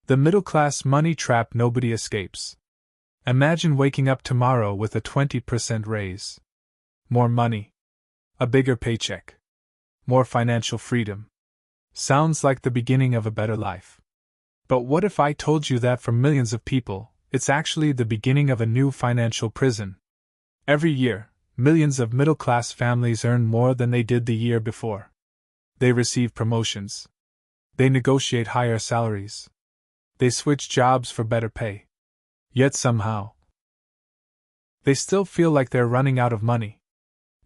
The middle-class money trap nobody escapes. Imagine waking up tomorrow with a 20% raise. More money. A bigger paycheck. More financial freedom. Sounds like the beginning of a better life. But what if I told you that for millions of people, it's actually the beginning of a new financial prison? Every year, millions of middle-class families earn more than they did the year before. They receive promotions. They negotiate higher salaries. They switch jobs for better pay. Yet somehow, they still feel like they're running out of money.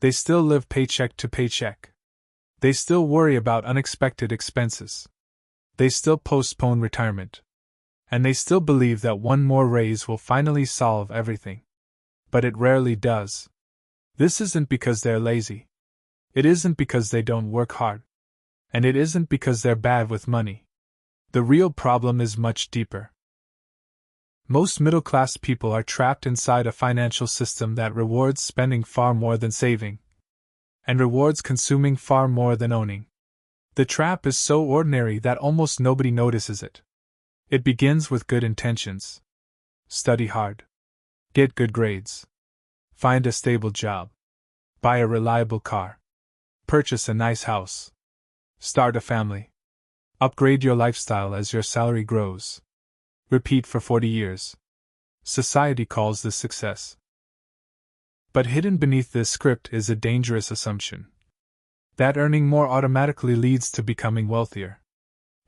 They still live paycheck to paycheck. They still worry about unexpected expenses. They still postpone retirement. And they still believe that one more raise will finally solve everything. But it rarely does. This isn't because they're lazy. It isn't because they don't work hard. And it isn't because they're bad with money. The real problem is much deeper. Most middle-class people are trapped inside a financial system that rewards spending far more than saving, and rewards consuming far more than owning. The trap is so ordinary that almost nobody notices it. It begins with good intentions. Study hard. Get good grades. Find a stable job. Buy a reliable car. Purchase a nice house. Start a family. Upgrade your lifestyle as your salary grows. Repeat for 40 years. Society calls this success. But hidden beneath this script is a dangerous assumption. That earning more automatically leads to becoming wealthier.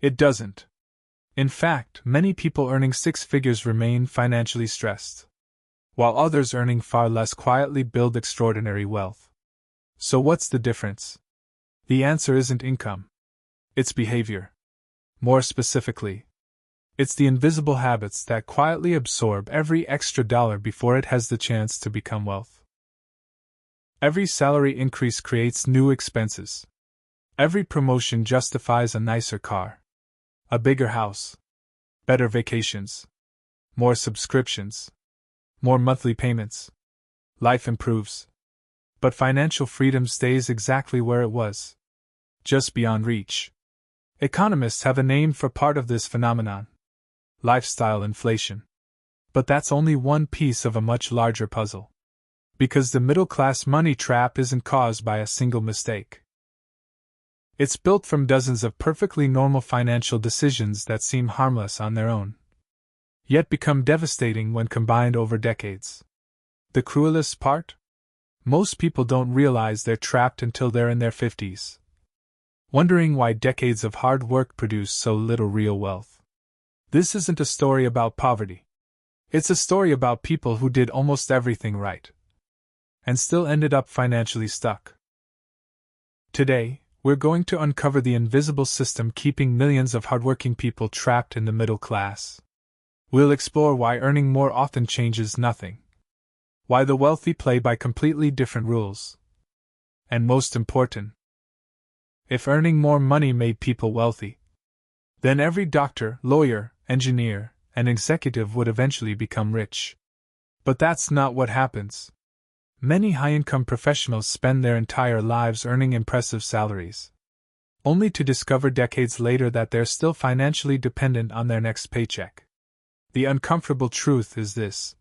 It doesn't. In fact, many people earning six figures remain financially stressed, while others earning far less quietly build extraordinary wealth. So what's the difference? The answer isn't income. It's behavior. More specifically, it's the invisible habits that quietly absorb every extra dollar before it has the chance to become wealth. Every salary increase creates new expenses. Every promotion justifies a nicer car, a bigger house, better vacations, more subscriptions, more monthly payments. Life improves. But financial freedom stays exactly where it was, just beyond reach. Economists have a name for part of this phenomenon: lifestyle inflation. But that's only one piece of a much larger puzzle. Because the middle-class money trap isn't caused by a single mistake. It's built from dozens of perfectly normal financial decisions that seem harmless on their own, yet become devastating when combined over decades. The cruelest part? Most people don't realize they're trapped until they're in their 50s, wondering why decades of hard work produce so little real wealth. This isn't a story about poverty. It's a story about people who did almost everything right, and still ended up financially stuck. Today, we're going to uncover the invisible system keeping millions of hardworking people trapped in the middle class. We'll explore why earning more often changes nothing, why the wealthy play by completely different rules, and most important, if earning more money made people wealthy, then every doctor, lawyer, engineer, and executive would eventually become rich. But that's not what happens. Many high-income professionals spend their entire lives earning impressive salaries, only to discover decades later that they're still financially dependent on their next paycheck. The uncomfortable truth is this: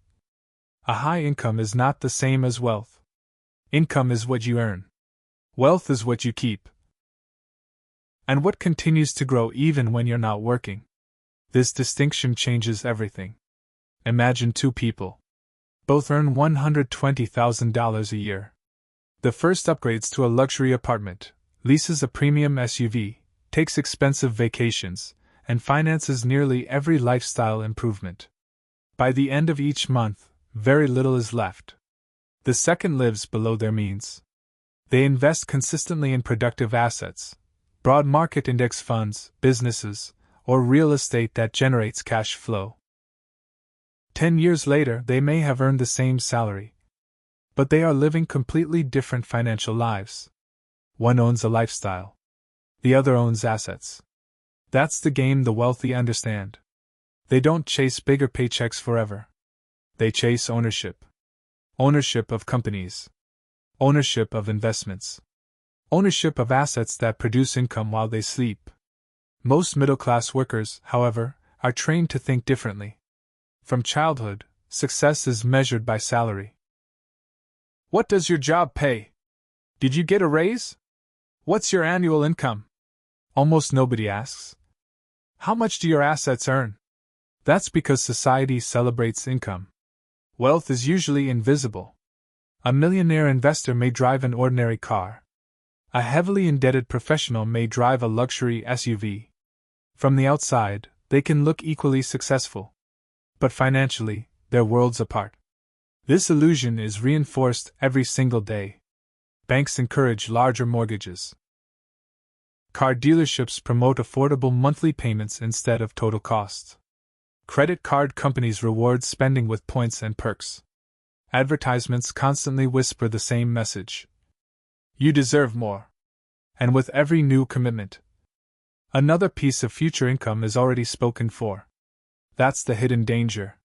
a high income is not the same as wealth. Income is what you earn. Wealth is what you keep. And what continues to grow even when you're not working. This distinction changes everything. Imagine two people. Both earn $120,000 a year. The first upgrades to a luxury apartment, leases a premium SUV, takes expensive vacations, and finances nearly every lifestyle improvement. By the end of each month, very little is left. The second lives below their means. They invest consistently in productive assets, broad market index funds, businesses, or real estate that generates cash flow. 10 years later, they may have earned the same salary, but they are living completely different financial lives. One owns a lifestyle. The other owns assets. That's the game the wealthy understand. They don't chase bigger paychecks forever. They chase ownership. Ownership of companies. Ownership of investments. Ownership of assets that produce income while they sleep. Most middle-class workers, however, are trained to think differently. From childhood, success is measured by salary. What does your job pay? Did you get a raise? What's your annual income? Almost nobody asks. How much do your assets earn? That's because society celebrates income. Wealth is usually invisible. A millionaire investor may drive an ordinary car. A heavily indebted professional may drive a luxury SUV. From the outside, they can look equally successful. But financially, they're worlds apart. This illusion is reinforced every single day. Banks encourage larger mortgages. Car dealerships promote affordable monthly payments instead of total costs. Credit card companies reward spending with points and perks. Advertisements constantly whisper the same message. You deserve more. And with every new commitment, another piece of future income is already spoken for. That's the hidden danger.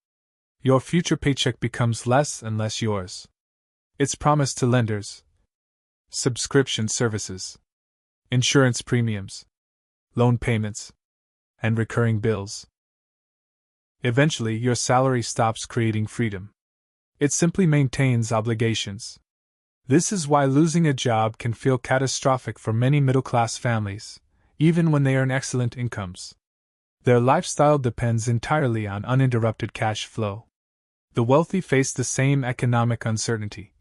Your future paycheck becomes less and less yours. It's promised to lenders, subscription services, insurance premiums, loan payments, and recurring bills. Eventually, your salary stops creating freedom. It simply maintains obligations. This is why losing a job can feel catastrophic for many middle-class families, even when they earn excellent incomes. Their lifestyle depends entirely on uninterrupted cash flow. The wealthy face the same economic uncertainty.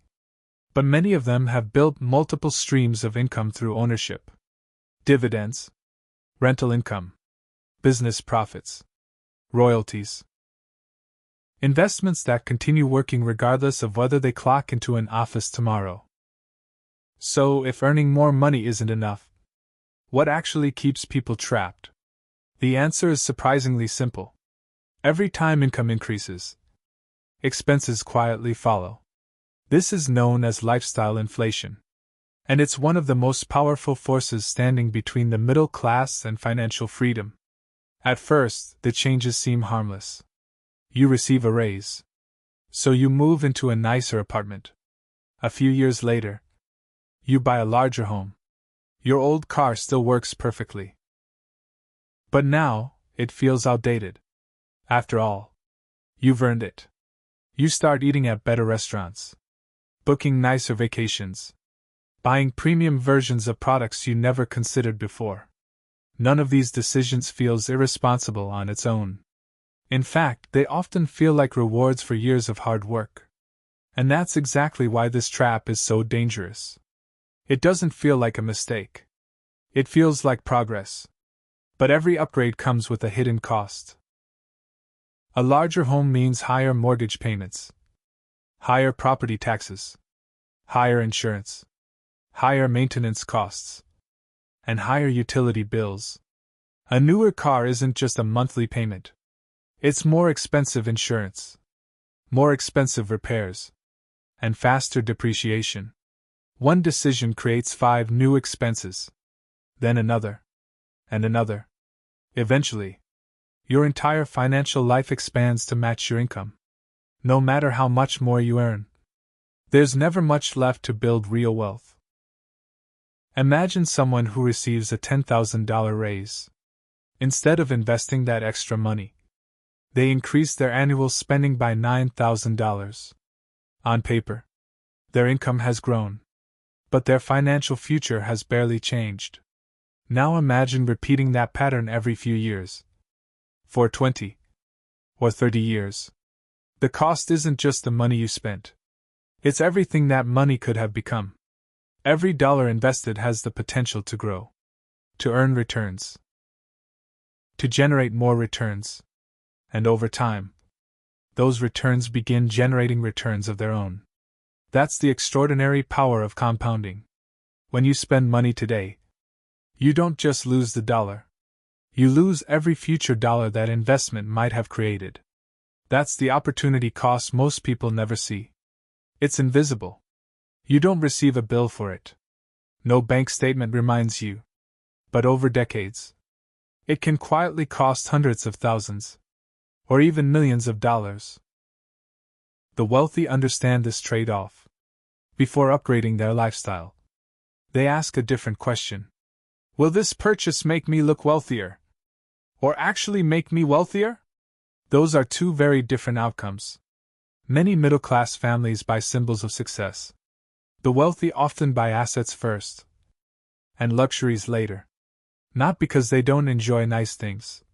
But many of them have built multiple streams of income through ownership. Dividends, rental income, business profits, royalties. Investments that continue working regardless of whether they clock into an office tomorrow. So, if earning more money isn't enough, what actually keeps people trapped? The answer is surprisingly simple. Every time income increases, expenses quietly follow. This is known as lifestyle inflation. And it's one of the most powerful forces standing between the middle class and financial freedom. At first, the changes seem harmless. You receive a raise. So you move into a nicer apartment. A few years later, you buy a larger home. Your old car still works perfectly. But now, it feels outdated. After all, you've earned it. You start eating at better restaurants, booking nicer vacations, buying premium versions of products you never considered before. None of these decisions feels irresponsible on its own. In fact, they often feel like rewards for years of hard work. And that's exactly why this trap is so dangerous. It doesn't feel like a mistake. It feels like progress. But every upgrade comes with a hidden cost. A larger home means higher mortgage payments, higher property taxes, higher insurance, higher maintenance costs, and higher utility bills. A newer car isn't just a monthly payment. It's more expensive insurance, more expensive repairs, and faster depreciation. One decision creates 5 new expenses, then another, and another. Eventually, your entire financial life expands to match your income. No matter how much more you earn, there's never much left to build real wealth. Imagine someone who receives a $10,000 raise. Instead of investing that extra money, they increase their annual spending by $9,000. On paper, their income has grown, but their financial future has barely changed. Now imagine repeating that pattern every few years. For 20 or 30 years. The cost isn't just the money you spent. It's everything that money could have become. Every dollar invested has the potential to grow, to earn returns, to generate more returns. And over time, those returns begin generating returns of their own. That's the extraordinary power of compounding. When you spend money today, you don't just lose the dollar. You lose every future dollar that investment might have created. That's the opportunity cost most people never see. It's invisible. You don't receive a bill for it. No bank statement reminds you. But over decades, it can quietly cost hundreds of thousands, or even millions of dollars. The wealthy understand this trade-off. Before upgrading their lifestyle, they ask a different question. Will this purchase make me look wealthier? or actually make me wealthier? Those are two very different outcomes. Many middle-class families buy symbols of success. The wealthy often buy assets first, and luxuries later. Not because they don't enjoy nice things,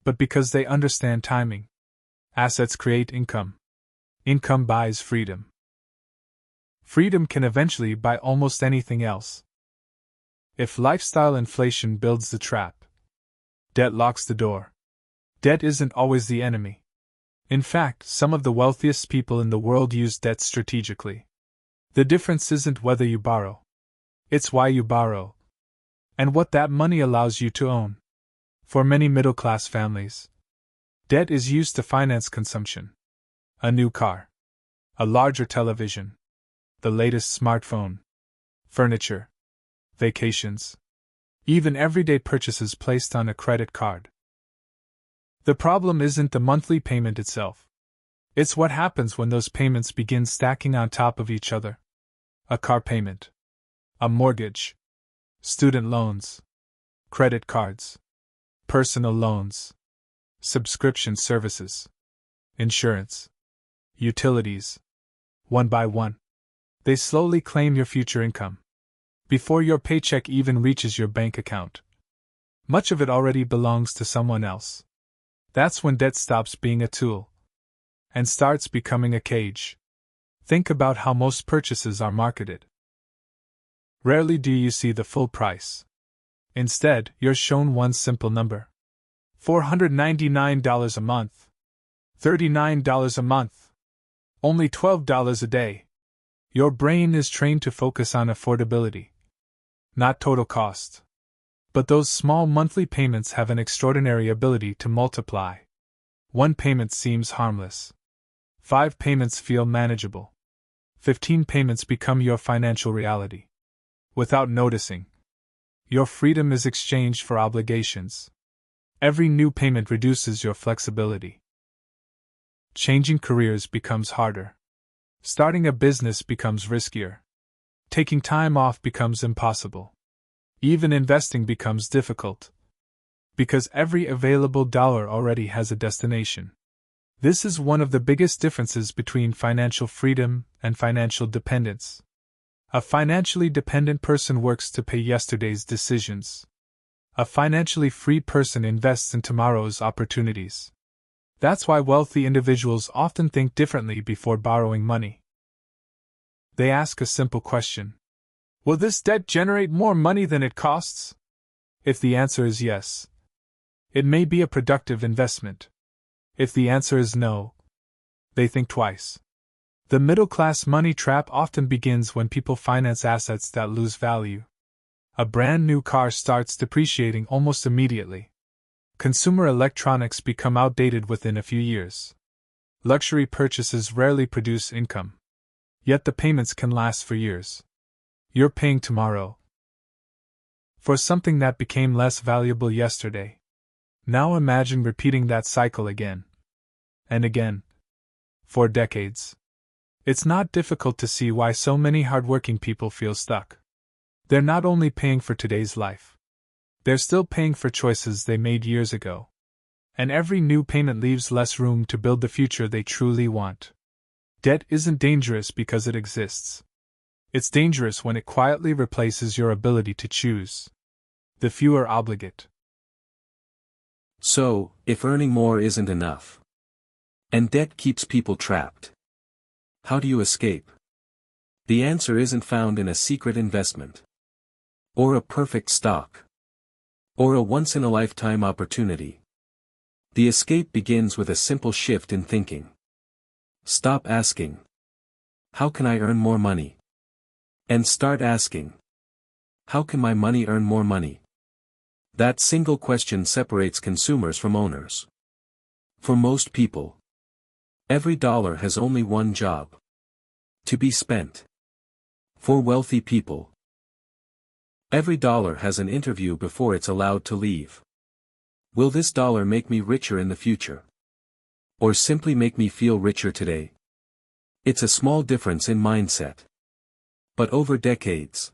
but because they understand timing. Assets create income. Income buys freedom. Freedom can eventually buy almost anything else. If lifestyle inflation builds the trap, debt locks the door. Debt isn't always the enemy. In fact, some of the wealthiest people in the world use debt strategically. The difference isn't whether you borrow. It's why you borrow, and what that money allows you to own. For many middle-class families, debt is used to finance consumption. A new car, a larger television, the latest smartphone, furniture, vacations, even everyday purchases placed on a credit card. The problem isn't the monthly payment itself. It's what happens when those payments begin stacking on top of each other. A car payment, a mortgage, student loans, credit cards, personal loans, subscription services, insurance, utilities. One by one, they slowly claim your future income. Before your paycheck even reaches your bank account, much of it already belongs to someone else. That's when debt stops being a tool and starts becoming a cage. Think about how most purchases are marketed. Rarely do you see the full price. Instead, you're shown one simple number: $499 a month, $39 a month, only $12 a day. Your brain is trained to focus on affordability, not total cost. But those small monthly payments have an extraordinary ability to multiply. One payment seems harmless. 5 payments feel manageable. 15 payments become your financial reality. Without noticing, your freedom is exchanged for obligations. Every new payment reduces your flexibility. Changing careers becomes harder. Starting a business becomes riskier. Taking time off becomes impossible. Even investing becomes difficult, because every available dollar already has a destination. This is one of the biggest differences between financial freedom and financial dependence. A financially dependent person works to pay yesterday's decisions. A financially free person invests in tomorrow's opportunities. That's why wealthy individuals often think differently before borrowing money. They ask a simple question: will this debt generate more money than it costs? If the answer is yes, it may be a productive investment. If the answer is no, they think twice. The middle-class money trap often begins when people finance assets that lose value. A brand new car starts depreciating almost immediately. Consumer electronics become outdated within a few years. Luxury purchases rarely produce income. Yet the payments can last for years. You're paying tomorrow for something that became less valuable yesterday. Now imagine repeating that cycle again and again for decades. It's not difficult to see why so many hardworking people feel stuck. They're not only paying for today's life, they're still paying for choices they made years ago. And every new payment leaves less room to build the future they truly want. Debt isn't dangerous because it exists. It's dangerous when it quietly replaces your ability to choose. The fewer obligate. So, if earning more isn't enough, and debt keeps people trapped, how do you escape? The answer isn't found in a secret investment, or a perfect stock, or a once-in-a-lifetime opportunity. The escape begins with a simple shift in thinking. Stop asking, how can I earn more money? And start asking, how can my money earn more money? That single question separates consumers from owners. For most people, every dollar has only one job: to be spent. For wealthy people, every dollar has an interview before it's allowed to leave. Will this dollar make me richer in the future? Or simply make me feel richer today? It's a small difference in mindset, but over decades,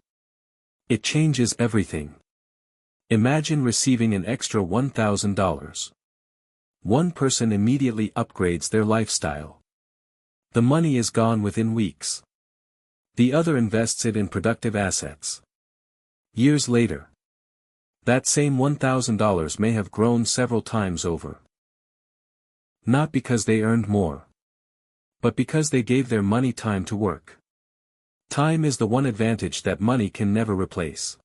it changes everything. Imagine receiving an extra $1,000. One person immediately upgrades their lifestyle. The money is gone within weeks. The other invests it in productive assets. Years later, that same $1,000 may have grown several times over. Not because they earned more, but because they gave their money time to work. Time is the one advantage that money can never replace.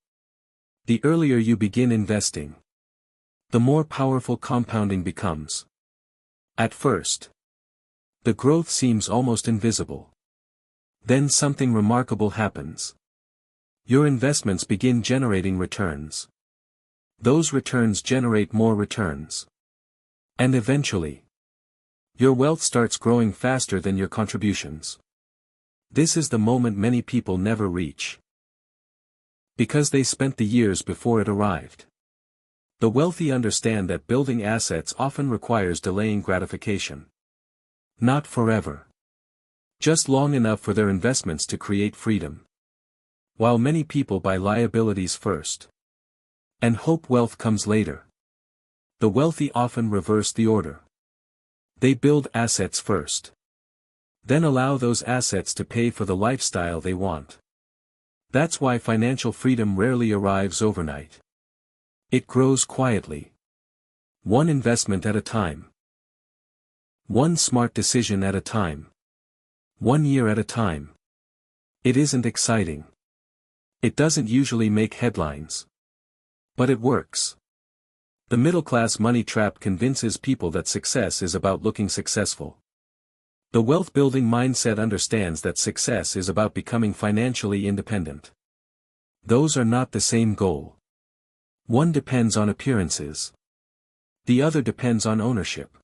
The earlier you begin investing, the more powerful compounding becomes. At first, the growth seems almost invisible. Then something remarkable happens. Your investments begin generating returns. Those returns generate more returns. And eventually, your wealth starts growing faster than your contributions. This is the moment many people never reach, because they spent the years before it arrived. The wealthy understand that building assets often requires delaying gratification. Not forever. Just long enough for their investments to create freedom. While many people buy liabilities first, and hope wealth comes later, the wealthy often reverse the order. They build assets first, then allow those assets to pay for the lifestyle they want. That's why financial freedom rarely arrives overnight. It grows quietly. One investment at a time. One smart decision at a time. 1 year at a time. It isn't exciting. It doesn't usually make headlines. But it works. The middle-class money trap convinces people that success is about looking successful. The wealth-building mindset understands that success is about becoming financially independent. Those are not the same goal. One depends on appearances. The other depends on ownership.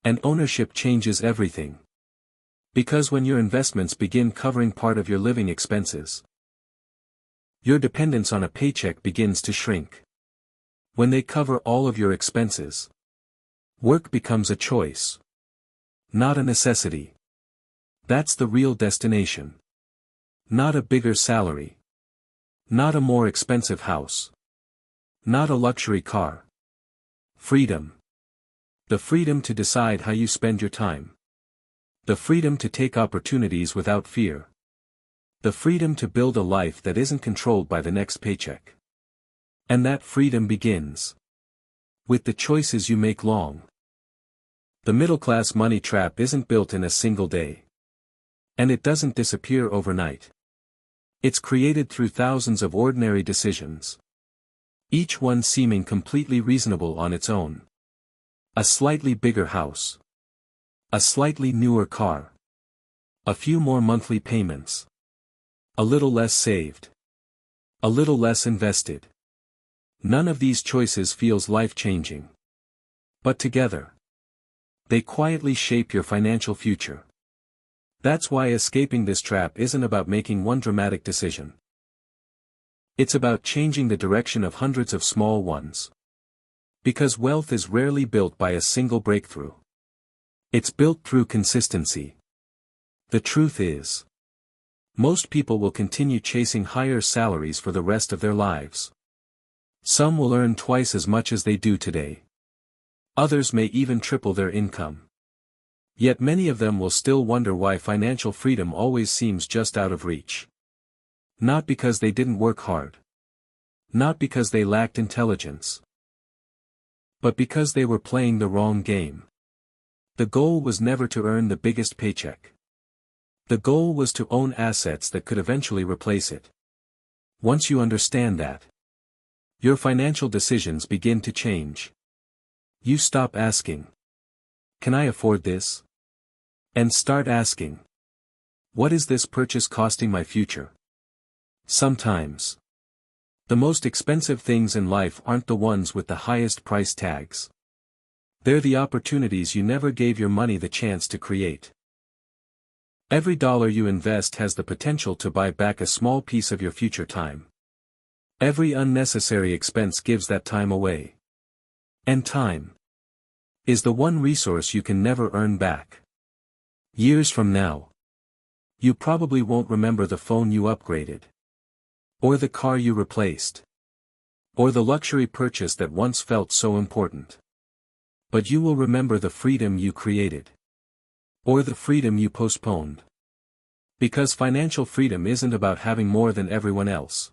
And ownership changes everything. Because when your investments begin covering part of your living expenses, your dependence on a paycheck begins to shrink. When they cover all of your expenses, work becomes a choice, not a necessity. That's the real destination. Not a bigger salary. Not a more expensive house. Not a luxury car. Freedom. The freedom to decide how you spend your time. The freedom to take opportunities without fear. The freedom to build a life that isn't controlled by the next paycheck. And that freedom begins with the choices you make long. The middle-class money trap isn't built in a single day. And it doesn't disappear overnight. It's created through thousands of ordinary decisions, each one seeming completely reasonable on its own. A slightly bigger house. A slightly newer car. A few more monthly payments. A little less saved. A little less invested. None of these choices feels life-changing. But together, they quietly shape your financial future. That's why escaping this trap isn't about making one dramatic decision. It's about changing the direction of hundreds of small ones. Because wealth is rarely built by a single breakthrough. It's built through consistency. The truth is, most people will continue chasing higher salaries for the rest of their lives. Some will earn twice as much as they do today. Others may even triple their income. Yet many of them will still wonder why financial freedom always seems just out of reach. Not because they didn't work hard. Not because they lacked intelligence. But because they were playing the wrong game. The goal was never to earn the biggest paycheck. The goal was to own assets that could eventually replace it. Once you understand that, your financial decisions begin to change. You stop asking, "Can I afford this?" And start asking, "What is this purchase costing my future?" Sometimes, the most expensive things in life aren't the ones with the highest price tags. They're the opportunities you never gave your money the chance to create. Every dollar you invest has the potential to buy back a small piece of your future time. Every unnecessary expense gives that time away. And time is the one resource you can never earn back. Years from now, you probably won't remember the phone you upgraded, or the car you replaced, Or the luxury purchase that once felt so important. But you will remember the freedom you created. Or the freedom you postponed. Because financial freedom isn't about having more than everyone else.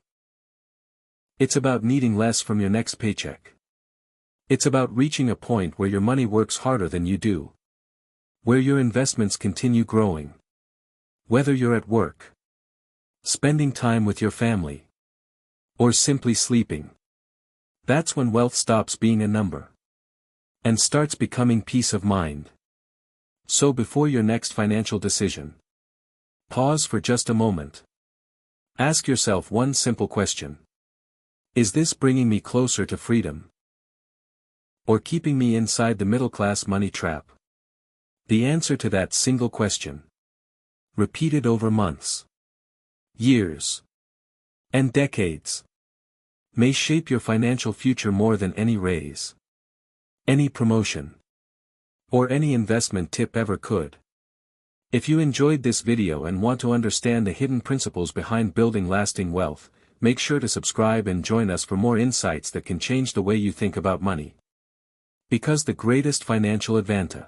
It's about needing less from your next paycheck. It's about reaching a point where your money works harder than you do. Where your investments continue growing. Whether you're at work, spending time with your family, or simply sleeping. That's when wealth stops being a number. And starts becoming peace of mind. So before your next financial decision, pause for just a moment. Ask yourself one simple question. Is this bringing me closer to freedom? Or keeping me inside the middle-class money trap? The answer to that single question, repeated over months, years, and decades, may shape your financial future more than any raise, any promotion, or any investment tip ever could. If you enjoyed this video and want to understand the hidden principles behind building lasting wealth, make sure to subscribe and join us for more insights that can change the way you think about money. Because the greatest financial advantage